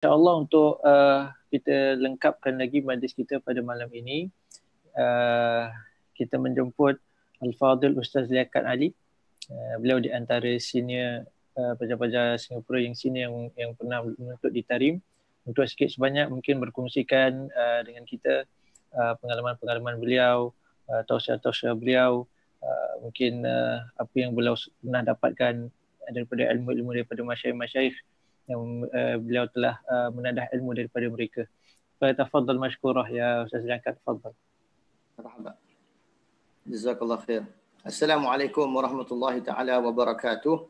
InsyaAllah untuk kita lengkapkan lagi majlis kita pada malam ini, kita menjemput Al-Fadhil Ustaz Liaquat Ali. Beliau di antara senior pelajar-pelajar Singapura yang senior yang pernah menuntut di Tarim. Untuk sikit sebanyak mungkin berkongsikan dengan kita pengalaman-pengalaman beliau, tausiah-tausiah beliau, mungkin apa yang beliau pernah dapatkan daripada ilmu-ilmu daripada masyayikh-masyayikh yang beliau telah menadah ilmu daripada mereka. Tafadhal mashkurah ya Ustaz Liaquat, tafadhal. Marhaba. Jazakallah khair. Assalamualaikum warahmatullahi taala wabarakatuh.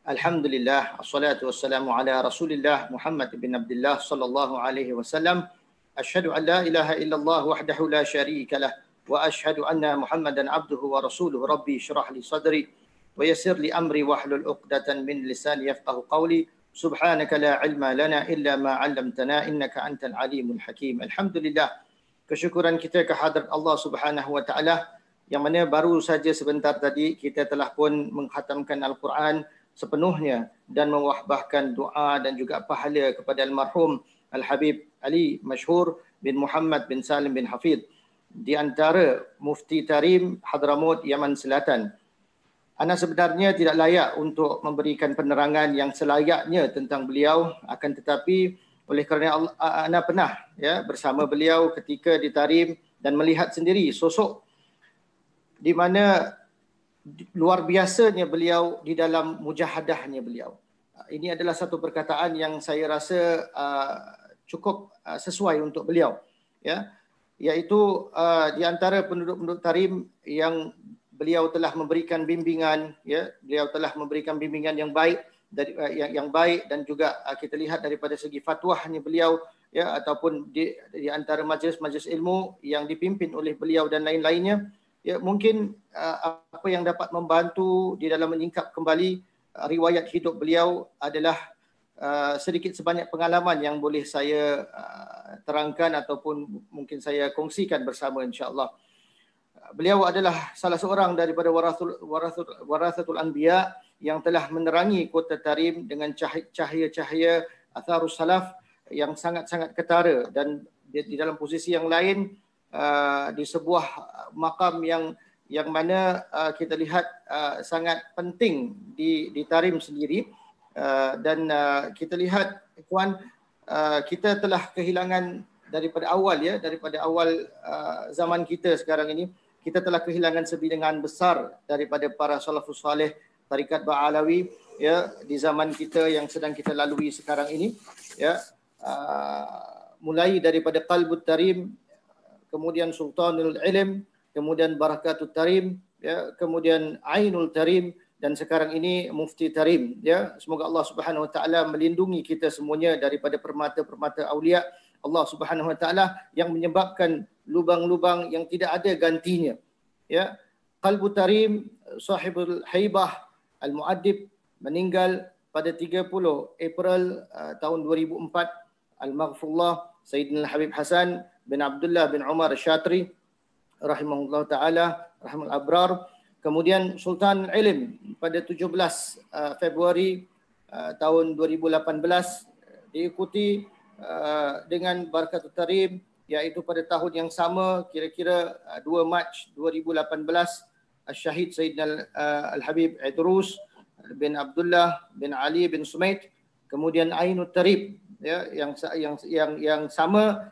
Alhamdulillah, assalatu wassalamu ala Rasulillah Muhammad bin Abdullah sallallahu alaihi wasallam. Asyhadu an la ilaha illallah wahdahu la syarika lah wa asyhadu anna Muhammadan abduhu wa rasuluh. Rabbi shrah li sadri wa yassir li amri wahlul 'uqdatan min lisani yafqahu qawli. Subhanaka la ilma lana illa ma 'allamtana innaka antal alimul hakim. Alhamdulillah, kesyukuran kita kehadrat Allah Subhanahu wa taala yang mana baru saja sebentar tadi kita telah pun mengkhatamkan Al-Quran sepenuhnya dan mewahbahkan doa dan juga pahala kepada almarhum Al-Habib Ali Mashhur bin Muhammad bin Salim bin Hafidh di antara Mufti Tarim Hadramaut Yaman Selatan. Ana sebenarnya tidak layak untuk memberikan penerangan yang selayaknya tentang beliau, akan tetapi oleh kerana ana pernah bersama beliau ketika di Tarim dan melihat sendiri sosok di mana luar biasanya beliau di dalam mujahadahnya beliau. Ini adalah satu perkataan yang saya rasa cukup sesuai untuk beliau, iaitu di antara penduduk-penduduk Tarim yang beliau telah memberikan bimbingan, beliau telah memberikan bimbingan yang baik yang baik dan juga kita lihat daripada segi fatwahnya beliau ataupun di antara majlis-majlis ilmu yang dipimpin oleh beliau dan lain-lainnya, mungkin apa yang dapat membantu di dalam menyingkap kembali riwayat hidup beliau adalah sedikit sebanyak pengalaman yang boleh saya terangkan ataupun mungkin saya kongsikan bersama insya-Allah. Beliau adalah salah seorang daripada warathatul anbiya yang telah menerangi kota Tarim dengan cahaya-cahaya atharus salaf yang sangat-sangat ketara, dan di dalam posisi yang lain di sebuah makam yang mana kita lihat sangat penting di Tarim sendiri, dan kita lihat ikhwan, kita telah kehilangan daripada awal zaman kita sekarang ini, kita telah kehilangan sebilangan besar daripada para salafus saleh tarikat Ba'alawi di zaman kita yang sedang kita lalui sekarang ini, mulai daripada Qalbut Tarim, kemudian Sultanul Ilm, kemudian Barakatut Tarim, kemudian Ainul Tarim, dan sekarang ini Mufti Tarim. Semoga Allah Subhanahu wa taala melindungi kita semuanya daripada permata-permata aulia Allah Subhanahu wa taala yang menyebabkan lubang-lubang yang tidak ada gantinya. Qalbut Tarim sahibul haibah al-muaddib meninggal pada 30 April tahun 2004, al-maghfurullah Sayyidina Habib Hasan bin Abdullah bin Umar Syatri rahimahullah taala rahmal abrar. Kemudian Sultan Ilm pada 17 Februari tahun 2018, diikuti dengan Barakatut Tarim iaitu pada tahun yang sama, kira-kira 2 Mac 2018, Syahid Sayyidina Al-Habib Idrus bin Abdullah bin Ali bin Sumait. Kemudian Ainut Tarib yang sama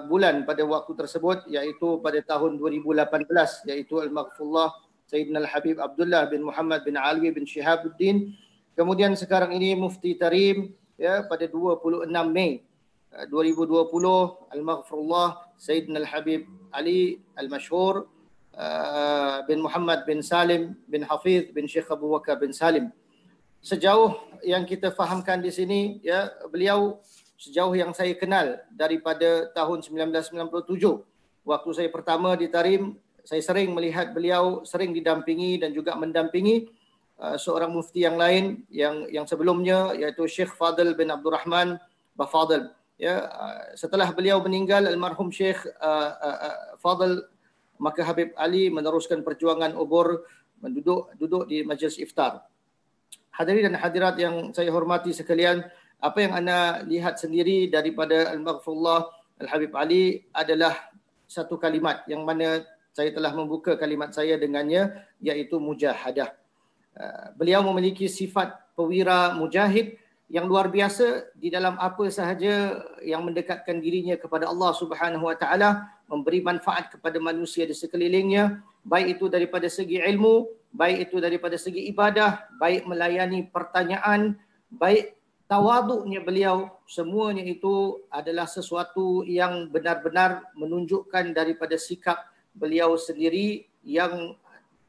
bulan pada waktu tersebut, iaitu pada tahun 2018, iaitu Al-Maghfurullah Sayyidina Al-Habib Abdullah bin Muhammad bin Ali bin Shihabuddin. Kemudian sekarang ini Mufti Tarim pada 26 Mei 2020, Al-Maghfurullah Sayyidina Al-Habib Ali Al-Mashhur bin Muhammad bin Salim bin Hafidh bin Syekh Abu Bakar bin Salim. Sejauh yang kita fahamkan di sini, beliau sejauh yang saya kenal daripada tahun 1997, waktu saya pertama di Tarim, saya sering melihat beliau sering didampingi dan juga mendampingi seorang mufti yang lain yang sebelumnya, iaitu Syekh Fadil bin Abdul Rahman Bafadil. Setelah beliau meninggal, almarhum Syekh Fadil, maka Habib Ali meneruskan perjuangan ubur, duduk di majlis iftar. Hadirin dan hadirat yang saya hormati sekalian, Apa yang anda lihat sendiri daripada Al-Maghfurullah Al-Habib Ali adalah satu kalimat yang mana saya telah membuka kalimat saya dengannya, iaitu mujahadah. Beliau memiliki sifat pewira mujahid yang luar biasa di dalam apa sahaja yang mendekatkan dirinya kepada Allah Subhanahu Wa Taala, memberi manfaat kepada manusia di sekelilingnya, baik itu daripada segi ilmu, baik itu daripada segi ibadah, baik melayani pertanyaan, baik tawaduknya beliau, semuanya itu adalah sesuatu yang benar-benar menunjukkan daripada sikap beliau sendiri yang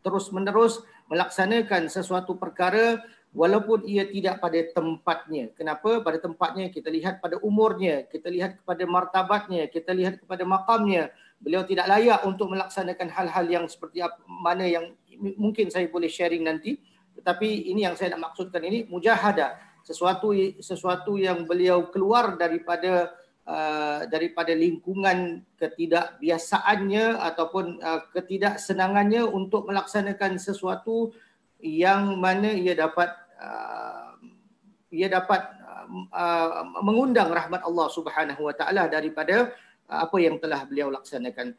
terus-menerus melaksanakan sesuatu perkara walaupun ia tidak pada tempatnya. Kenapa? Pada tempatnya kita lihat pada umurnya, kita lihat kepada martabatnya, kita lihat kepada makamnya. Beliau tidak layak untuk melaksanakan hal-hal yang seperti mana yang mungkin saya boleh sharing nanti. Tetapi ini yang saya nak maksudkan, ini mujahadah. Sesuatu yang beliau keluar daripada lingkungan ketidakbiasaannya ataupun ketidaksenangannya untuk melaksanakan sesuatu yang mana ia dapat mengundang rahmat Allah Subhanahu Wa Taala daripada apa yang telah beliau laksanakan.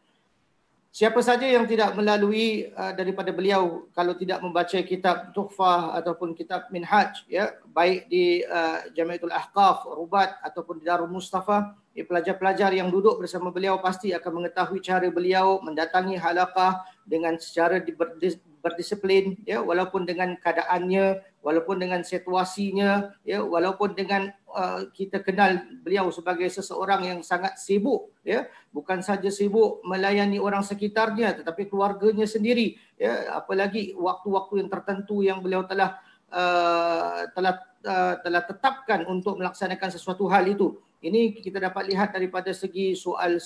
Siapa saja yang tidak melalui daripada beliau, kalau tidak membaca kitab Tuhfah ataupun kitab Minhaj, ya, baik di Jamiatul Ahqaf, Rubat ataupun di Darul Mustafa, pelajar-pelajar yang duduk bersama beliau pasti akan mengetahui cara beliau mendatangi halaqah dengan secara berdisiplin, ya, walaupun dengan keadaannya, walaupun dengan situasinya, ya, walaupun dengan kita kenal beliau sebagai seseorang yang sangat sibuk, ya, bukan saja sibuk melayani orang sekitarnya tetapi keluarganya sendiri, ya, apalagi waktu-waktu yang tertentu yang beliau telah tetapkan untuk melaksanakan sesuatu hal itu. Ini kita dapat lihat daripada segi soal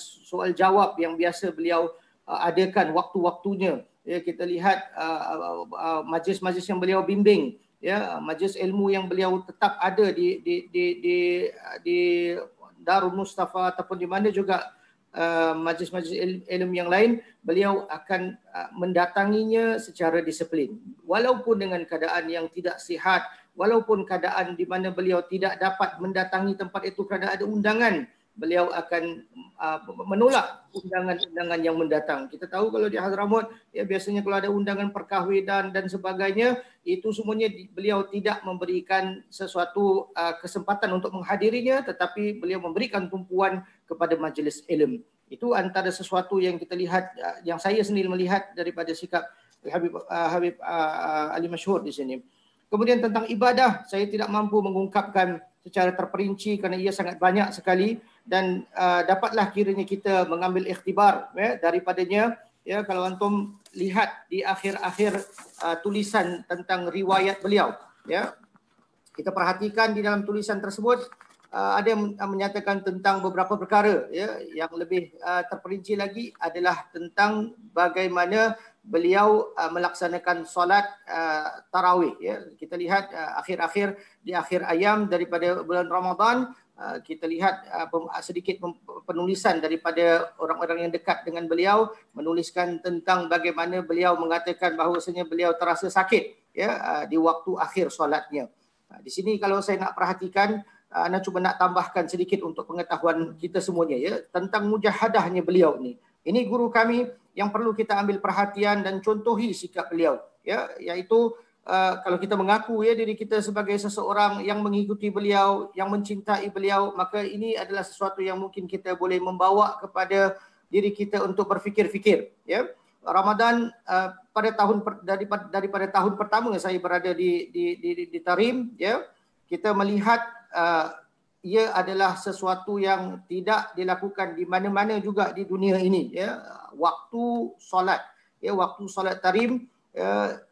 jawab yang biasa beliau adakan waktu-waktunya. Ya, kita lihat majlis-majlis yang beliau bimbing, ya, majlis ilmu yang beliau tetap ada di Darul Mustafa ataupun di mana juga majlis-majlis ilmu yang lain, beliau akan mendatanginya secara disiplin. Walaupun dengan keadaan yang tidak sihat, walaupun keadaan di mana beliau tidak dapat mendatangi tempat itu kerana ada undangan, beliau akan menolak undangan-undangan yang mendatang. Kita tahu kalau di Hadramaut, ya, biasanya kalau ada undangan perkahwinan dan sebagainya, itu semuanya beliau tidak memberikan sesuatu kesempatan untuk menghadirinya, tetapi beliau memberikan tumpuan kepada majlis ilmu. Itu antara sesuatu yang kita lihat, yang saya sendiri melihat daripada sikap Habib Ali Masyhur di sini. Kemudian tentang ibadah, saya tidak mampu mengungkapkan secara terperinci kerana ia sangat banyak sekali, dan dapatlah kiranya kita mengambil ikhtibar, ya, daripadanya. Ya, kalau antum lihat di akhir-akhir tulisan tentang riwayat beliau, ya, kita perhatikan di dalam tulisan tersebut ada yang menyatakan tentang beberapa perkara, ya, yang lebih terperinci lagi adalah tentang bagaimana beliau melaksanakan solat tarawih, ya. Kita lihat di akhir ayam daripada bulan Ramadan, kita lihat sedikit penulisan daripada orang-orang yang dekat dengan beliau, menuliskan tentang bagaimana beliau mengatakan bahawasanya beliau terasa sakit, ya, di waktu akhir solatnya. Di sini kalau saya nak perhatikan, Ana cuba nak tambahkan sedikit untuk pengetahuan kita semuanya, ya, tentang mujahadahnya beliau ni. Ini guru kami yang perlu kita ambil perhatian dan contohi sikap beliau, ya, iaitu kalau kita mengaku, ya, diri kita sebagai seseorang yang mengikuti beliau, yang mencintai beliau, maka ini adalah sesuatu yang mungkin kita boleh membawa kepada diri kita untuk berfikir-fikir, ya. Ramadan daripada tahun pertama saya berada di Tarim, ya, kita melihat ia adalah sesuatu yang tidak dilakukan di mana-mana juga di dunia ini, ya. Waktu solat, ya, waktu solat Tarim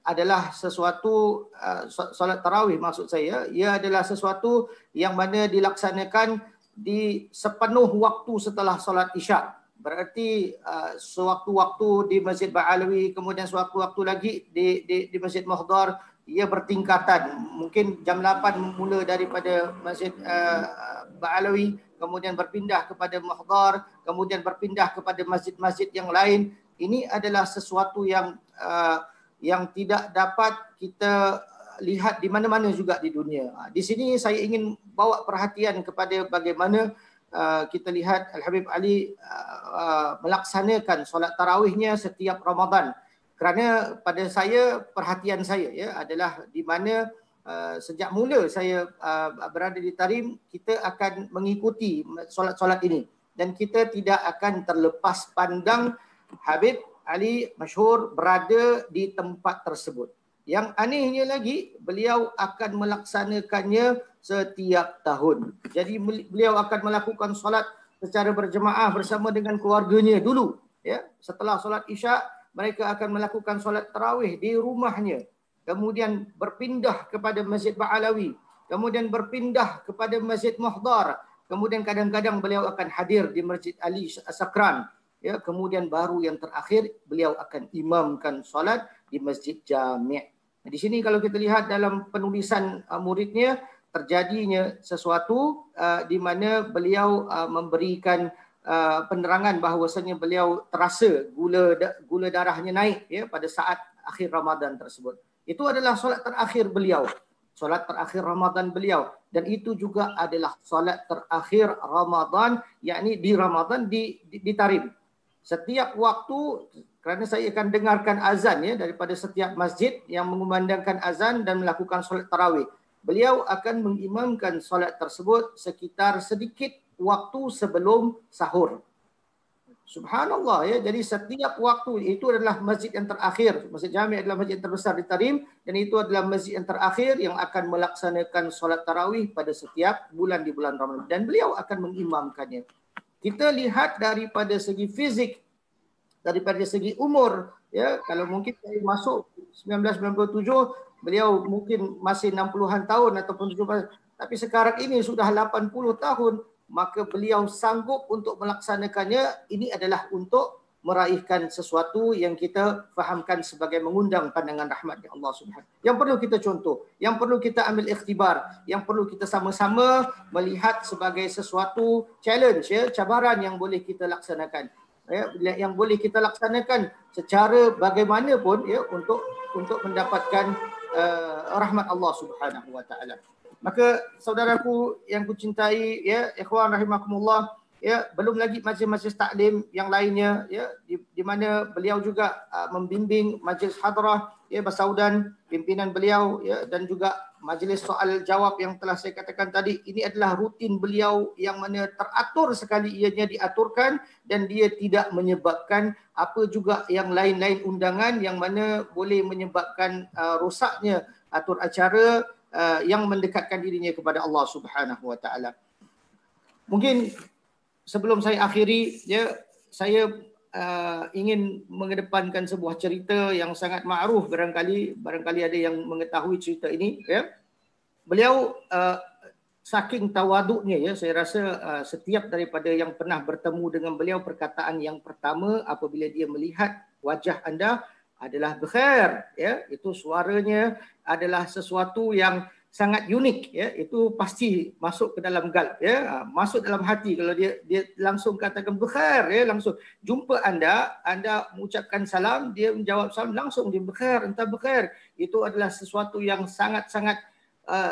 adalah sesuatu, solat tarawih maksud saya, ia adalah sesuatu yang mana dilaksanakan di sepenuh waktu setelah solat Isyak. Berarti sewaktu-waktu di Masjid Ba'alawi, kemudian sewaktu-waktu lagi di Masjid Muhdar, ia bertingkatan. Mungkin jam 8 mula daripada Masjid Ba'alawi, kemudian berpindah kepada Muhdar, kemudian berpindah kepada masjid-masjid yang lain. Ini adalah sesuatu yang tidak dapat kita lihat di mana-mana juga di dunia. Di sini saya ingin bawa perhatian kepada bagaimana kita lihat Al-Habib Ali melaksanakan solat tarawihnya setiap Ramadan. Kerana pada saya, perhatian saya ya adalah di mana sejak mula saya berada di Tarim, kita akan mengikuti solat-solat ini dan kita tidak akan terlepas pandang Habib Ali Masyhur berada di tempat tersebut. Yang anehnya lagi, beliau akan melaksanakannya setiap tahun. Jadi beliau akan melakukan solat secara berjemaah bersama dengan keluarganya dulu. Ya, setelah solat Isya, mereka akan melakukan solat tarawih di rumahnya. Kemudian berpindah kepada Masjid Ba'alawi. Kemudian berpindah kepada Masjid Muhdar. Kemudian kadang-kadang beliau akan hadir di Masjid Ali Sakran. Ya, kemudian baru yang terakhir beliau akan imamkan solat di Masjid Jami'. Di sini kalau kita lihat dalam penulisan muridnya, terjadinya sesuatu di mana beliau memberikan penerangan bahawasanya beliau terasa gula darahnya naik ya pada saat akhir Ramadan tersebut. Itu adalah solat terakhir beliau. Solat terakhir Ramadan beliau. Dan itu juga adalah solat terakhir Ramadan, yakni di Ramadan di Tarim. Setiap waktu, kerana saya akan dengarkan azan ya daripada setiap masjid yang mengumandangkan azan dan melakukan solat tarawih. Beliau akan mengimamkan solat tersebut sekitar sedikit waktu sebelum sahur. Subhanallah ya. Jadi setiap waktu itu adalah masjid yang terakhir. Masjid Jami' adalah masjid yang terbesar di Tarim dan itu adalah masjid yang terakhir yang akan melaksanakan solat tarawih pada setiap bulan di bulan Ramadan dan beliau akan mengimamkannya. Kita lihat daripada segi fizik, daripada segi umur, ya kalau mungkin saya masuk 1997, beliau mungkin masih 60-an tahun ataupun 70, tapi sekarang ini sudah 80 tahun, maka beliau sanggup untuk melaksanakannya. Ini adalah untuk meraihkan sesuatu yang kita fahamkan sebagai mengundang pandangan rahmat Allah Subhanahu. Yang perlu kita contoh, yang perlu kita ambil ikhtibar, yang perlu kita sama-sama melihat sebagai sesuatu challenge ya, cabaran yang boleh kita laksanakan. Ya, yang boleh kita laksanakan secara bagaimanapun ya untuk mendapatkan rahmat Allah Subhanahu wa taala. Maka saudaraku yang kucintai ya, ikhwan rahimakumullah, ya, belum lagi majlis-majlis taklim yang lainnya ya di mana beliau juga membimbing majlis hadrah ya Basaudan, pimpinan beliau ya, dan juga majlis soal jawab yang telah saya katakan tadi. Ini adalah rutin beliau yang mana teratur sekali ianya diaturkan dan dia tidak menyebabkan apa juga yang lain-lain undangan yang mana boleh menyebabkan rosaknya atur acara yang mendekatkan dirinya kepada Allah Subhanahu wa taala. Mungkin sebelum saya akhiri ya, saya ingin mengedepankan sebuah cerita yang sangat ma'ruf, barangkali ada yang mengetahui cerita ini ya. Beliau saking tawaduknya ya, saya rasa setiap daripada yang pernah bertemu dengan beliau, perkataan yang pertama apabila dia melihat wajah anda adalah bekhair ya, itu suaranya adalah sesuatu yang sangat unik ya, itu pasti masuk ke dalam galb ya, masuk dalam hati kalau dia langsung katakan bekhair ya, langsung jumpa anda mengucapkan salam, dia menjawab salam langsung, dia bekhair, entah bekhair. Itu adalah sesuatu yang sangat-sangat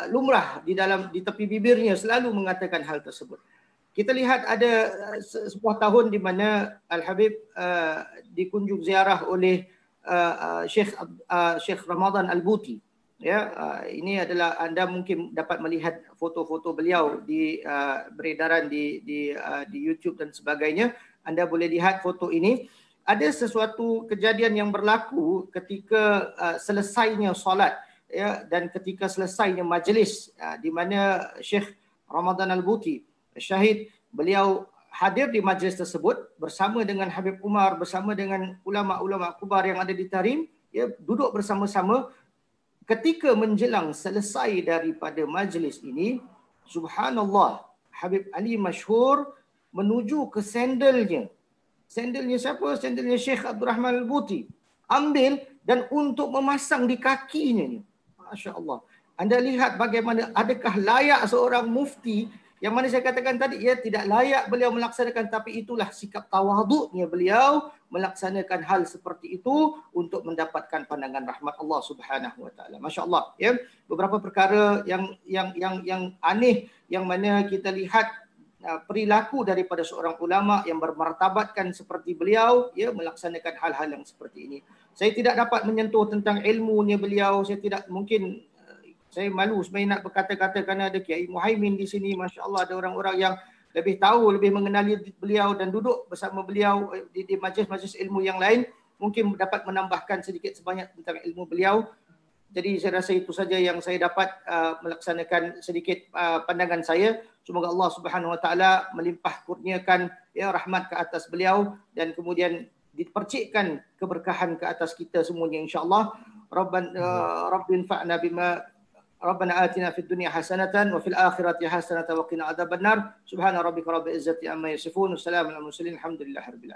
lumrah di tepi bibirnya, selalu mengatakan hal tersebut. Kita lihat ada sebuah tahun di mana Al-Habib dikunjung ziarah oleh Syekh Ramadan Al-Buti. Ya, ini adalah anda mungkin dapat melihat foto-foto beliau di beredaran di YouTube dan sebagainya. Anda boleh lihat foto ini. Ada sesuatu kejadian yang berlaku ketika selesainya solat ya, dan ketika selesainya majlis di mana Syekh Ramadan Al-Buti syahid, beliau hadir di majlis tersebut bersama dengan Habib Umar, bersama dengan ulama-ulama kubar yang ada di Tarim ya, duduk bersama-sama. Ketika menjelang selesai daripada majlis ini, subhanallah, Habib Ali Masyhur menuju ke sandalnya. Sandalnya siapa? Sandalnya Syekh Abdul Rahman Al-Buti. Ambil dan untuk memasang di kakinya. Masya Allah. Anda lihat bagaimana, adakah layak seorang mufti Yang mana saya katakan tadi, ya tidak layak beliau melaksanakan, tapi itulah sikap tawaduknya beliau melaksanakan hal seperti itu untuk mendapatkan pandangan rahmat Allah Subhanahu Wa Taala. Masya Allah. Ya, beberapa perkara yang aneh yang mana kita lihat perilaku daripada seorang ulama yang bermartabatkan seperti beliau, ya, melaksanakan hal-hal yang seperti ini. Saya tidak dapat menyentuh tentang ilmunya beliau. Saya tidak mungkin, saya malu sebenarnya nak berkata-kata kerana ada Kiai Muhaimin di sini. Masya Allah, ada orang-orang yang lebih tahu, lebih mengenali beliau dan duduk bersama beliau di majlis-majlis ilmu yang lain. Mungkin dapat menambahkan sedikit sebanyak tentang ilmu beliau. Jadi saya rasa itu saja yang saya dapat melaksanakan sedikit pandangan saya. Semoga Allah Subhanahu Wa Taala melimpah kurniakan, ya, rahmat ke atas beliau dan kemudian dipercikkan keberkahan ke atas kita semuanya, insya-Allah. Rabbin fa'na bima Rabbana atina fid dunya hasanatan wa fil akhirati hasanatan wa qina adzabannar. Subhana rabbika rabbil izzati amma yasifun. Wassalamu alal mursalin. Alhamdulillahirabbil alamin.